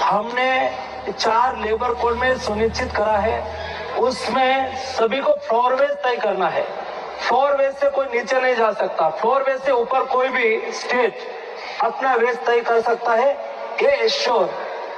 हमने 4 labour code में सुनिश्चित करा है, उसमें सभी को फ्लोर वेज तय करना है। फ्लोर वेज से कोई नीचे नहीं जा सकता, फ्लोर वेज से ऊपर कोई भी स्टेट अपना वेज तय कर सकता है। ये एश्योर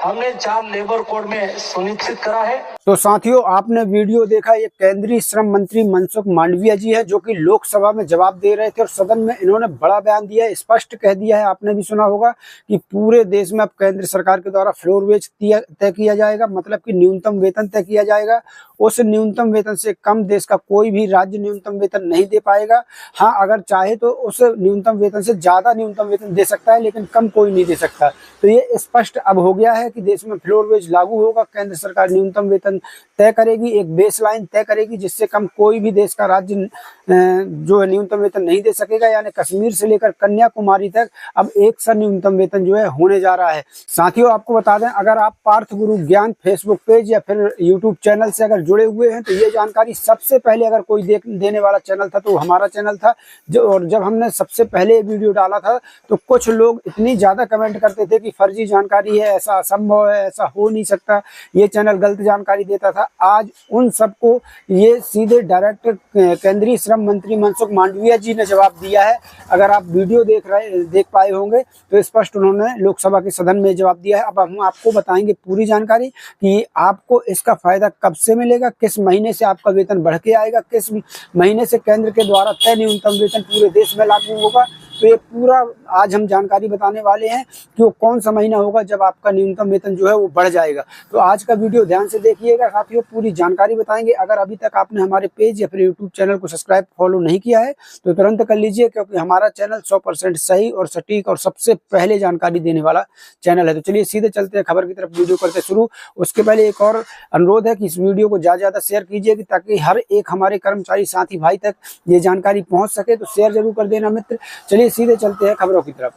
हमने 4 लेबर कोड में सुनिश्चित करा है। तो साथियों, आपने वीडियो देखा, ये केंद्रीय श्रम मंत्री मनसुख मांडविया जी है जो कि लोकसभा में जवाब दे रहे थे और सदन में इन्होंने बड़ा बयान दिया है, स्पष्ट कह दिया है, आपने भी सुना होगा कि पूरे देश में अब केंद्र सरकार के द्वारा फ्लोर वेज तय किया जाएगा, मतलब कि न्यूनतम वेतन तय किया जाएगा। उस न्यूनतम वेतन से कम देश का कोई भी राज्य न्यूनतम वेतन नहीं दे पाएगा। हाँ, अगर चाहे तो उस न्यूनतम वेतन से ज्यादा न्यूनतम वेतन दे सकता है, लेकिन कम कोई नहीं दे सकता। तो ये स्पष्ट अब हो गया है कि देश में फ्लोर वेज लागू होगा। केंद्र सरकार न्यूनतम वेतन तय करेगी, एक बेसलाइन तय करेगी जिससे कम कोई भी देश का राज्य जो है न्यूनतम वेतन नहीं दे सकेगा। यानी कश्मीर से लेकर कन्याकुमारी तक अब एक सा न्यूनतम वेतन जो है होने जा रहा है। साथियों, आपको बता दें, अगर आप पार्थ गुरु ज्ञान फेसबुक पेज या फिर यूट्यूब चैनल से अगर जुड़े हुए हैं तो ये जानकारी सबसे पहले अगर कोई देने वाला चैनल था तो हमारा चैनल था। और जब हमने सबसे पहले वीडियो डाला था तो कुछ लोग इतनी ज्यादा कमेंट करते थे कि फर्जी जानकारी है, ऐसा असंभव है, ऐसा हो नहीं सकता, ये चैनल गलत जानकारी देता था। आज उन सबको ये सीधे डायरेक्ट केंद्रीय श्रम मंत्री मनसुख मांडविया जी ने जवाब दिया है। अगर आप वीडियो देख पाए होंगे तो स्पष्ट उन्होंने लोकसभा के सदन में जवाब दिया है। अब हम आपको बताएंगे पूरी जानकारी कि आपको इसका फायदा कब से मिलेगा, किस महीने से आपका वेतन बढ़ के आएगा, किस महीने से केंद्र के द्वारा तय न्यूनतम वेतन पूरे देश में लागू होगा। तो ये पूरा आज हम जानकारी बताने वाले हैं कि वो कौन सा महीना होगा जब आपका न्यूनतम वेतन जो है वो बढ़ जाएगा। तो आज का वीडियो ध्यान से देखिएगा साथियों, पूरी जानकारी बताएंगे। अगर अभी तक आपने हमारे पेज या फिर यूट्यूब चैनल को सब्सक्राइब फॉलो नहीं किया है तो तुरंत कर लीजिए, क्योंकि हमारा चैनल 100% सही और सटीक और सबसे पहले जानकारी देने वाला चैनल है। तो चलिए सीधे चलते हैं खबर की तरफ, वीडियो करते शुरू। उसके पहले एक और अनुरोध है कि इस वीडियो को ज्यादा शेयर कीजिए ताकि हर एक हमारे कर्मचारी साथी भाई तक ये जानकारी पहुंच सके। तो शेयर जरूर कर देना मित्र। चलिए सीधे चलते हैं खबरों की तरफ।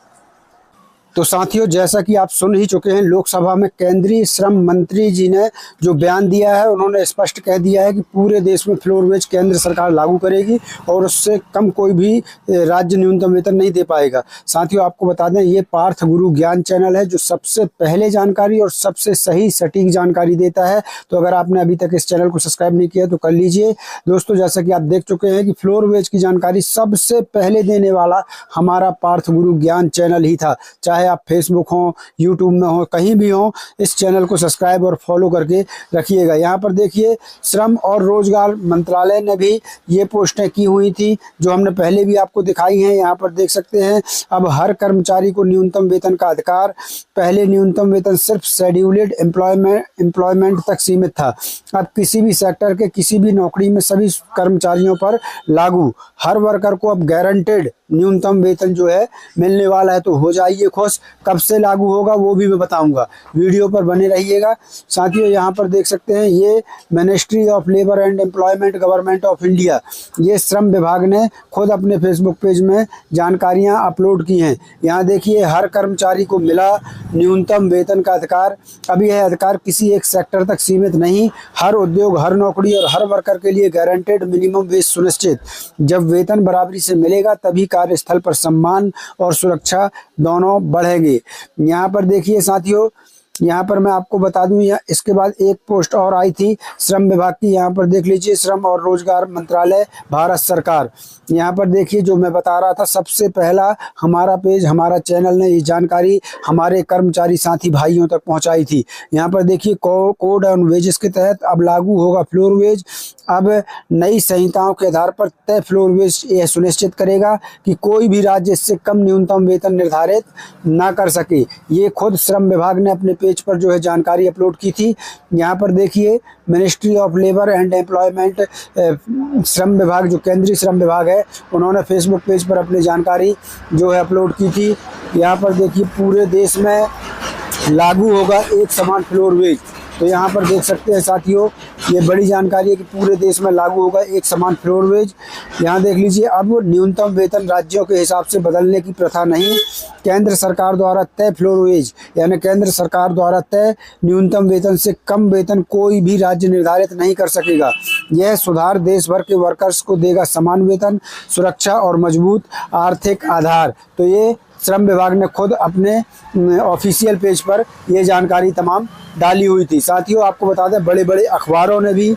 तो साथियों, जैसा कि आप सुन ही चुके हैं, लोकसभा में केंद्रीय श्रम मंत्री जी ने जो बयान दिया है उन्होंने स्पष्ट कह दिया है कि पूरे देश में फ्लोर वेज केंद्र सरकार लागू करेगी और उससे कम कोई भी राज्य न्यूनतम वेतन नहीं दे पाएगा। साथियों, आपको बता दें, ये पार्थ गुरु ज्ञान चैनल है जो सबसे पहले जानकारी और सबसे सही सटीक जानकारी देता है। तो अगर आपने अभी तक इस चैनल को सब्सक्राइब नहीं किया तो कर लीजिए। दोस्तों, जैसा कि आप देख चुके हैं कि फ्लोर वेज की जानकारी सबसे पहले देने वाला हमारा पार्थ गुरु ज्ञान चैनल ही था। चाहे आप फेसबुक हो, यूट्यूब में हो, कहीं भी हो, इस चैनल को सब्सक्राइब और फॉलो करके रखिएगा। यहाँ पर देखिए, श्रम और रोजगार मंत्रालय ने भी ये पोस्टें की हुई थी जो हमने पहले भी आपको दिखाई हैं। यहाँ पर देख सकते हैं, अब हर कर्मचारी को न्यूनतम वेतन का अधिकार। पहले न्यूनतम वेतन सिर्फ शेड्यूल्ड एम्प्लॉयमेंट तक सीमित था, अब किसी भी सेक्टर के किसी भी नौकरी में सभी कर्मचारियों पर लागू। हर वर्कर को अब गारंटेड न्यूनतम वेतन जो है मिलने वाला है। तो हो जाइए खुश। कब से लागू होगा वो भी मैं बताऊंगा, वीडियो पर बने रहिएगा। साथियों, यहाँ पर देख सकते हैं, ये ministry of labour and employment government of India, ये श्रम विभाग ने खुद अपने फेसबुक पेज में जानकारियां अपलोड की हैं। यहाँ देखिए, हर कर्मचारी को मिला न्यूनतम वेतन का अधिकार। अभी यह अधिकार किसी एक सेक्टर तक सीमित नहीं, हर उद्योग, हर नौकरी और हर वर्कर के लिए गारंटेड मिनिमम वेज सुनिश्चित। जब वेतन बराबरी से मिलेगा तभी कार्यस्थल पर सम्मान और सुरक्षा दोनों बढ़ेंगे। यहाँ पर देखिए साथियों, यहाँ पर मैं आपको बता दूं, इसके बाद एक पोस्ट और आई थी श्रम विभाग की। यहाँ पर देख लीजिए, श्रम और रोजगार मंत्रालय, भारत सरकार। यहाँ पर देखिए, जो मैं बता रहा था, सबसे पहला हमारा पेज, हमारा चैनल ने ये जानकारी हमारे कर्मचारी साथी भाइयों तक पहुँचाई थी। यहाँ पर देखिए, कोड ऑन वेजेस के तहत अब लागू होगा फ्लोर वेज। अब नई संहिताओं के आधार पर तय फ्लोर वेज यह सुनिश्चित करेगा कि कोई भी राज्य इससे कम न्यूनतम वेतन निर्धारित ना कर सके। ये खुद श्रम विभाग ने अपने पेज पर जो है जानकारी अपलोड की थी। यहाँ पर देखिए, ministry of labour and employment, श्रम विभाग जो केंद्रीय श्रम विभाग है, उन्होंने फेसबुक पेज पर अपनी जानकारी जो है अपलोड की थी। यहाँ पर देखिए, पूरे देश में लागू होगा एक समान फ्लोर वेज। तो यहाँ पर देख सकते हैं साथियों, ये बड़ी जानकारी है कि पूरे देश में लागू होगा एक समान फ्लोर वेज। यहाँ देख लीजिए, अब न्यूनतम वेतन राज्यों के हिसाब से बदलने की प्रथा नहीं, केंद्र सरकार द्वारा तय फ्लोर वेज, यानी केंद्र सरकार द्वारा तय न्यूनतम वेतन से कम वेतन कोई भी राज्य निर्धारित नहीं कर सकेगा। यह सुधार देश भर के वर्कर्स को देगा समान वेतन, सुरक्षा और मजबूत आर्थिक आधार। तो ये श्रम विभाग ने खुद अपने ऑफिशियल पेज पर ये जानकारी तमाम डाली हुई थी। साथियों, आपको बता दें बड़े बड़े अखबारों ने भी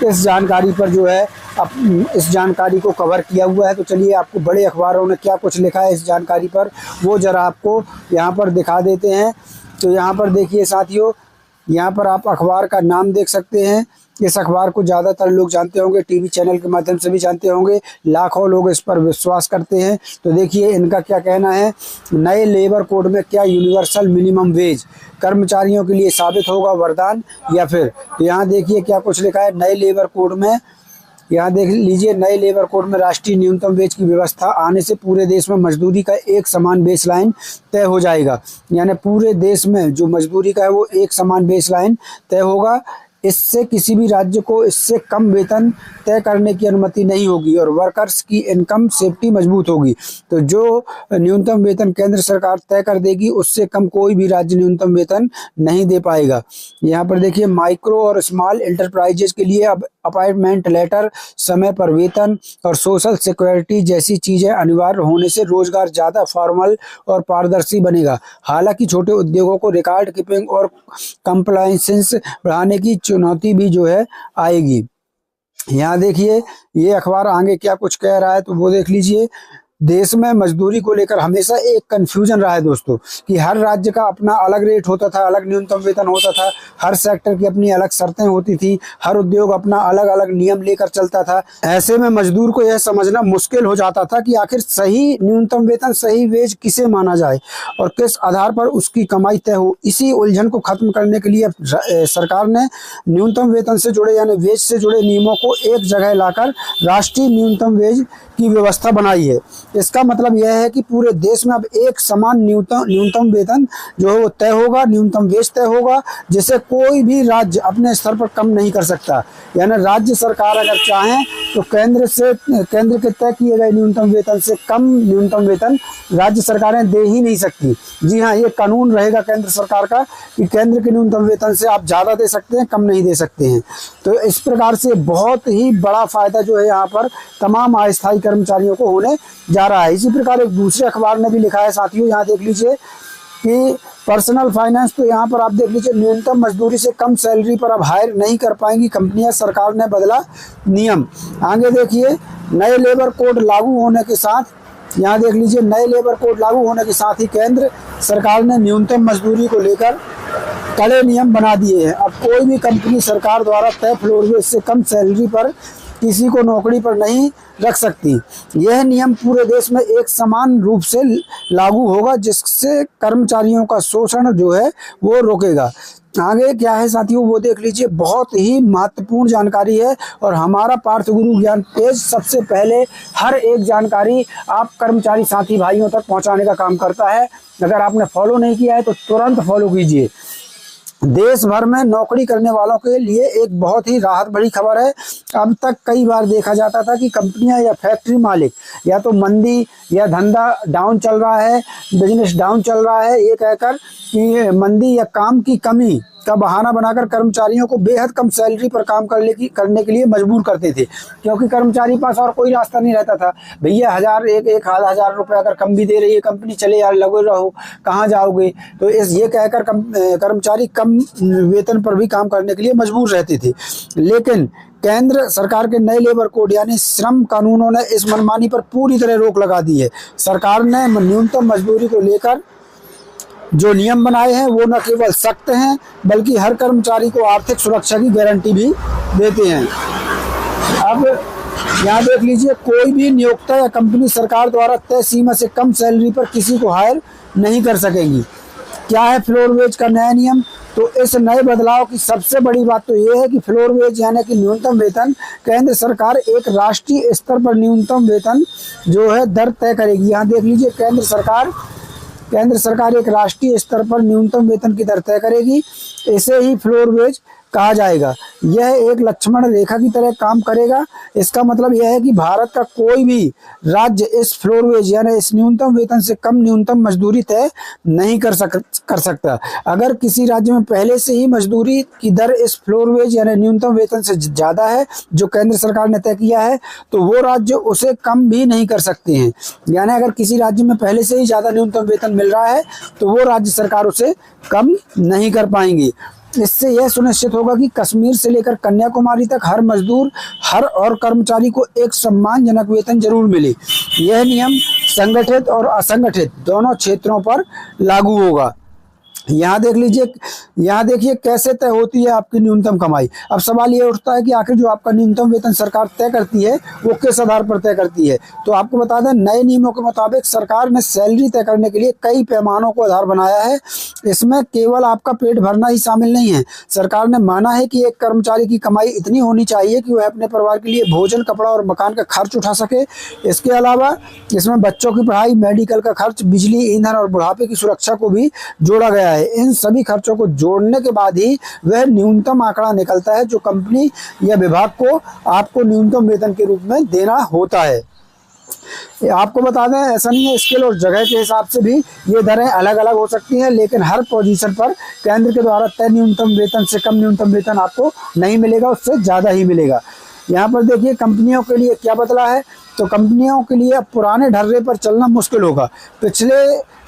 इस जानकारी पर जो है इस जानकारी को कवर किया हुआ है। तो चलिए आपको बड़े अखबारों ने क्या कुछ लिखा है इस जानकारी पर वो ज़रा आपको यहाँ पर दिखा देते हैं। तो यहाँ पर देखिए साथियों, यहाँ पर आप अखबार का नाम देख सकते हैं। इस अखबार को ज़्यादातर लोग जानते होंगे, टीवी चैनल के माध्यम से भी जानते होंगे, लाखों लोग इस पर विश्वास करते हैं। तो देखिए इनका क्या कहना है, नए लेबर कोड में क्या यूनिवर्सल मिनिमम वेज कर्मचारियों के लिए साबित होगा वरदान या फिर। यहाँ देखिए क्या कुछ लिखा है नए लेबर कोड में। यहाँ देख लीजिए, नए लेबर कोड में राष्ट्रीय न्यूनतम वेज की व्यवस्था आने से पूरे देश में मजदूरी का एक समान बेसलाइन तय हो जाएगा। यानी पूरे देश में जो मजदूरी का है वो एक समान बेसलाइन तय होगा। इससे किसी भी राज्य को इससे कम वेतन तय करने की अनुमति नहीं होगी और वर्कर्स की इनकम सेफ्टी मजबूत होगी। तो जो न्यूनतम वेतन केंद्र सरकार तय कर देगी उससे कम कोई भी राज्य न्यूनतम वेतन नहीं दे पाएगा। यहाँ पर देखिए, माइक्रो और स्मॉल एंटरप्राइजेज के लिए अब अपॉइंटमेंट लेटर, समय पर वेतन और सोशल सिक्योरिटी जैसी चीज़ें अनिवार्य होने से रोजगार ज़्यादा फॉर्मल और पारदर्शी बनेगा। हालांकि छोटे उद्योगों को रिकॉर्ड कीपिंग और कंप्लायंस बढ़ाने की चुनौती भी जो है आएगी। यहाँ देखिए ये अखबार आगे क्या कुछ कह रहा है तो वो देख लीजिए। देश में मजदूरी को लेकर हमेशा एक कन्फ्यूजन रहा है दोस्तों कि हर राज्य का अपना अलग रेट होता था, अलग न्यूनतम वेतन होता था, हर सेक्टर की अपनी अलग शर्तें होती थी, हर उद्योग अपना अलग अलग नियम लेकर चलता था। ऐसे में मजदूर को यह समझना मुश्किल हो जाता था कि आखिर सही न्यूनतम वेतन, सही वेज किसे माना जाए और किस आधार पर उसकी कमाई तय हो। इसी उलझन को खत्म करने के लिए सरकार ने न्यूनतम वेतन से जुड़े यानी वेज से जुड़े नियमों को एक जगह लाकर राष्ट्रीय न्यूनतम वेज की व्यवस्था बनाई है। इसका मतलब यह है कि पूरे देश में अब एक समान न्यूनतम वेतन जो है वो तय होगा, न्यूनतम वेज तय होगा, जिसे कोई भी राज्य अपने स्तर पर कम नहीं कर सकता। यानी राज्य सरकार अगर चाहें तो केंद्र के तय किए गए न्यूनतम वेतन से कम न्यूनतम वेतन राज्य सरकारें दे ही नहीं सकती। जी हाँ, ये कानून रहेगा केंद्र सरकार का कि केंद्र के न्यूनतम वेतन से आप ज़्यादा दे सकते हैं, कम नहीं दे सकते हैं। तो इस प्रकार से बहुत ही बड़ा फायदा जो है यहाँ पर तमाम अस्थायी कर्मचारियों को होने जा रहा है। इसी प्रकार एक दूसरे अखबार ने भी लिखा है साथियों, यहाँ देख लीजिए कि पर्सनल फाइनेंस। तो यहाँ पर आप देख लीजिए, न्यूनतम मजदूरी से कम सैलरी पर अब हायर नहीं कर पाएंगी कंपनियां, सरकार ने बदला नियम। आगे देखिए, नए लेबर कोड लागू होने के साथ, यहाँ देख लीजिए, नए लेबर कोड लागू होने के साथ ही केंद्र सरकार ने न्यूनतम मजदूरी को लेकर कड़े नियम बना दिए हैं। अब कोई भी कंपनी सरकार द्वारा तय फ्लोर वेज से कम सैलरी पर किसी को नौकरी पर नहीं रख सकती। यह नियम पूरे देश में एक समान रूप से लागू होगा, जिससे कर्मचारियों का शोषण जो है वो रोकेगा। आगे क्या है साथियों वो देख लीजिए, बहुत ही महत्वपूर्ण जानकारी है और हमारा पार्थ गुरु ज्ञान पेज सबसे पहले हर एक जानकारी आप कर्मचारी साथी भाइयों तक पहुंचाने का काम करता है। अगर आपने फॉलो नहीं किया है तो तुरंत फॉलो कीजिए। देश भर में नौकरी करने वालों के लिए एक बहुत ही राहत भरी खबर है। अब तक कई बार देखा जाता था कि कंपनियां या फैक्ट्री मालिक या तो मंदी या धंधा डाउन चल रहा है, बिजनेस डाउन चल रहा है, ये कहकर कि मंदी या काम की कमी का बहाना बनाकर कर्मचारियों को बेहद कम सैलरी पर काम करने के लिए मजबूर करते थे, क्योंकि कर्मचारी पास और कोई रास्ता नहीं रहता था। भैया एक आधा हजार रुपये अगर कम भी दे रही है कंपनी, चले यार लगे रहो, कहाँ जाओगे। तो ये कहकर कर्मचारी कम वेतन पर भी काम करने के लिए मजबूर रहते थे। लेकिन केंद्र सरकार के नए लेबर कोड यानी श्रम कानूनों ने इस मनमानी पर पूरी तरह रोक लगा दी है। सरकार ने न्यूनतम मजदूरी को लेकर जो नियम बनाए हैं वो न केवल सख्त हैं बल्कि हर कर्मचारी को आर्थिक सुरक्षा की गारंटी भी देते हैं। अब यहाँ देख लीजिए, कोई भी नियोक्ता या कंपनी सरकार द्वारा तय सीमा से कम सैलरी पर किसी को हायर नहीं कर सकेगी। क्या है फ्लोर वेज का नया नियम? तो इस नए बदलाव की सबसे बड़ी बात तो ये है कि फ्लोर वेज यानी कि न्यूनतम वेतन केंद्र सरकार एक राष्ट्रीय स्तर पर न्यूनतम वेतन जो है दर तय करेगी। यहाँ देख लीजिए, केंद्र सरकार एक राष्ट्रीय स्तर पर न्यूनतम वेतन की दर तय करेगी। इसे ही फ्लोर वेज कहा जाएगा। यह एक लक्ष्मण रेखा की तरह काम करेगा। इसका मतलब यह है कि भारत का कोई भी राज्य इस फ्लोर वेज यानी इस न्यूनतम वेतन से कम न्यूनतम मजदूरी तय नहीं कर सकता। अगर किसी राज्य में पहले से ही मजदूरी की दर इस फ्लोर वेज यानी न्यूनतम वेतन से ज्यादा है जो केंद्र सरकार ने तय किया है, तो वो राज्य उसे कम भी नहीं कर सकते हैं। यानी अगर किसी राज्य में पहले से ही ज्यादा न्यूनतम वेतन मिल रहा है तो वो राज्य सरकार उसे कम नहीं कर पाएंगी। इससे यह सुनिश्चित होगा कि कश्मीर से लेकर कन्याकुमारी तक हर मजदूर हर और कर्मचारी को एक सम्मानजनक वेतन जरूर मिले। यह नियम संगठित और असंगठित दोनों क्षेत्रों पर लागू होगा। यहाँ देख लीजिए, यहाँ देखिए कैसे तय होती है आपकी न्यूनतम कमाई। अब सवाल ये उठता है कि आखिर जो आपका न्यूनतम वेतन सरकार तय करती है वो किस आधार पर तय करती है। तो आपको बता दें, नए नियमों के मुताबिक सरकार ने सैलरी तय करने के लिए कई पैमानों को आधार बनाया है। इसमें केवल आपका पेट भरना ही शामिल नहीं है। सरकार ने माना है कि एक कर्मचारी की कमाई इतनी होनी चाहिए कि वह अपने परिवार के लिए भोजन, कपड़ा और मकान का खर्च उठा सके। इसके अलावा इसमें बच्चों की पढ़ाई, मेडिकल का खर्च, बिजली, ईंधन और बुढ़ापे की सुरक्षा को भी जोड़ा गया है। इन सभी खर्चों को जोड़ने के बाद ही वह न्यूनतम आंकड़ा निकलता है जो कंपनी या विभाग को आपको न्यूनतम वेतन के रूप में देना होता है। आपको बता दें, ऐसा नहीं है, स्किल और जगह के हिसाब से भी ये दरें अलग अलग हो सकती हैं, लेकिन हर पोजीशन पर केंद्र के द्वारा तय न्यूनतम वेतन से कम न्यूनतम वेतन आपको नहीं मिलेगा, उससे ज्यादा ही मिलेगा। यहाँ पर देखिए कंपनियों के लिए क्या बदला है। तो कंपनियों के लिए अब पुराने ढर्रे पर चलना मुश्किल होगा। पिछले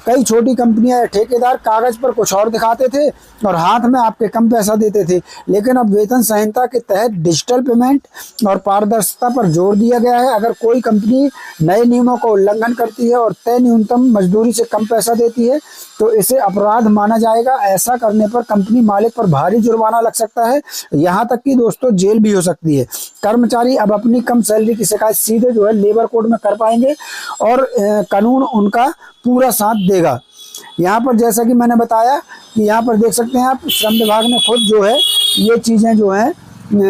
कई छोटी कंपनियां या ठेकेदार कागज पर कुछ और दिखाते थे और हाथ में आपके कम पैसा देते थे, लेकिन अब वेतन संहिता के तहत डिजिटल पेमेंट और पारदर्शिता पर जोर दिया गया है। अगर कोई कंपनी नए नियमों का उल्लंघन करती है और तय न्यूनतम मजदूरी से कम पैसा देती है तो इसे अपराध माना जाएगा। ऐसा करने पर कंपनी मालिक पर भारी जुर्माना लग सकता है, यहाँ तक कि दोस्तों जेल भी हो सकती है। कर्मचारी अब अपनी कम सैलरी की शिकायत सीधे जो है लेबर कोड में कर पाएंगे और कानून उनका पूरा साथ देगा। यहाँ पर जैसा कि मैंने बताया कि यहाँ पर देख सकते हैं आप, श्रम विभाग ने खुद जो है ये चीज़ें जो हैं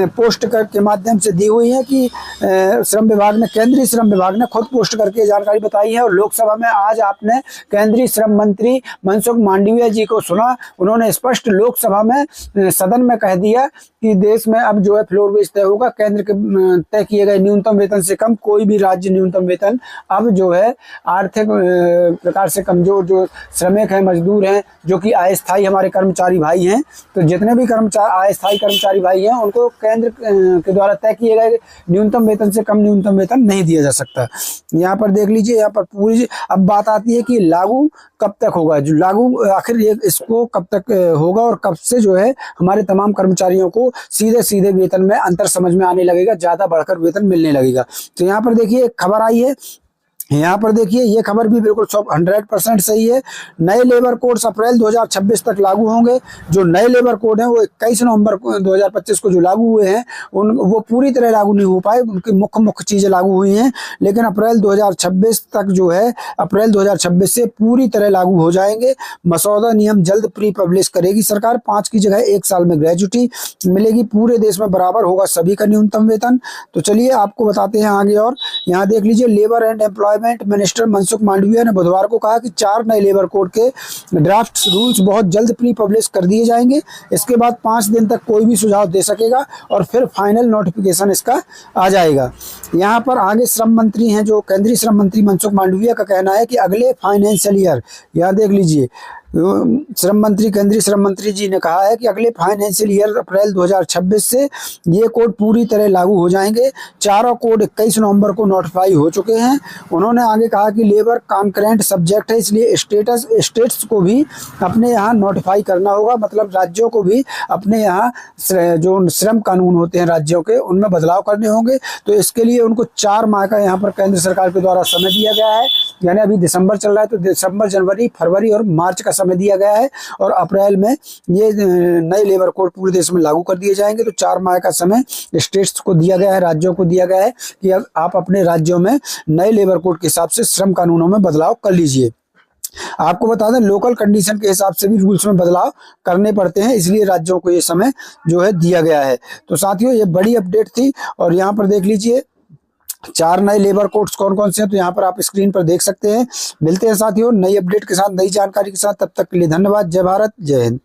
पोस्ट के माध्यम से दी हुई है कि श्रम विभाग ने, केंद्रीय श्रम विभाग ने खुद पोस्ट करके जानकारी बताई है। और लोकसभा में आज आपने केंद्रीय श्रम मंत्री मनसुख मांडविया जी को सुना, उन्होंने स्पष्ट लोकसभा में सदन में कह दिया कि देश में अब जो है फ्लोर वेज तय होगा। केंद्र के तय किए गए न्यूनतम वेतन से कम कोई भी राज्य न्यूनतम वेतन अब जो है आर्थिक प्रकार से कमजोर जो श्रमिक हैं, मजदूर हैं, जो कि अस्थायी हमारे कर्मचारी भाई हैं, तो जितने भी अस्थायी कर्मचारी भाई हैं उनको केंद्र के द्वारा तय किए गए न्यूनतम वेतन से कम न्यूनतम वेतन नहीं दिया जा सकता। यहाँ पर देख लीजिए, यहाँ पर पूरी अब बात आती है कि लागू कब तक होगा। जो लागू आखिर इसको कब तक होगा और कब से जो है हमारे तमाम कर्मचारियों को सीधे सीधे वेतन में अंतर समझ में आने लगेगा, ज्यादा बढ़कर वेतन मिलने लगेगा। तो यहाँ पर देखिए एक खबर आई है, यहाँ पर देखिए ये खबर भी बिल्कुल 100% सही है। नए लेबर कोड्स अप्रैल 2026 तक लागू होंगे। जो नए लेबर कोड हैं वो 21 नवंबर 2025 को जो लागू हुए हैं वो पूरी तरह लागू नहीं हो पाए, उनकी मुख्य चीजें लागू हुई हैं, लेकिन अप्रैल 2026 तक जो है, अप्रैल 2026 से पूरी तरह लागू हो जाएंगे। मसौदा नियम जल्द प्री पब्लिश करेगी सरकार। 5 की जगह 1 साल में ग्रेजुटी मिलेगी। पूरे देश में बराबर होगा सभी का न्यूनतम वेतन। तो चलिए आपको बताते हैं आगे। और यहाँ देख लीजिए, labour and employment minister Mansukh Mandaviya ने बुधवार को कहा कि 4 नए लेबर कोड के ड्राफ्ट रूल्स बहुत जल्द प्री पब्लिश कर दिए जाएंगे। इसके बाद 5 दिन तक कोई भी सुझाव दे सकेगा और फिर फाइनल नोटिफिकेशन इसका आ जाएगा। यहाँ पर आगे श्रम मंत्री हैं, जो केंद्रीय श्रम मंत्री मनसुख मांडविया का कहना है कि अगले फाइनेंशियल ईयर, यहाँ देख लीजिए, श्रम मंत्री, केंद्रीय श्रम मंत्री जी ने कहा है कि अगले फाइनेंशियल ईयर अप्रैल 2026 से ये कोड पूरी तरह लागू हो जाएंगे। चारों कोड 21 नवंबर को नोटिफाई हो चुके हैं। उन्होंने आगे कहा कि लेबर कॉन्करेंट सब्जेक्ट है, इसलिए स्टेट्स को भी अपने यहाँ नोटिफाई करना होगा, मतलब राज्यों को भी अपने यहाँ जो श्रम कानून होते हैं राज्यों के उनमें बदलाव करने होंगे। तो इसके लिए उनको 4 माह का यहाँ पर केंद्र सरकार के द्वारा समय दिया गया है। यानी अभी दिसंबर चल रहा है तो दिसंबर, जनवरी, फरवरी और मार्च का समय दिया गया है और अप्रैल में ये नए लेबर कोड पूरे देश में लागू कर दिए जाएंगे। तो 4 माह का समय स्टेट्स को दिया गया है, राज्यों को दिया गया है कि आप अपने राज्यों में नए लेबर कोड के हिसाब से श्रम कानूनों में बदलाव कर लीजिए। आपको बता दें, लोकल कंडीशन के हिसाब से भी रूल्स में बदलाव करने पड़ते हैं, इसलिए राज्यों को ये समय जो है दिया गया है। तो साथियों, ये बड़ी अपडेट थी। और यहाँ पर देख लीजिए 4 नए लेबर कोड्स कौन कौन से हैं, तो यहाँ पर आप स्क्रीन पर देख सकते हैं। मिलते हैं साथियों नई अपडेट के साथ, नई जानकारी के साथ। तब तक के लिए धन्यवाद। जय भारत, जय हिंद।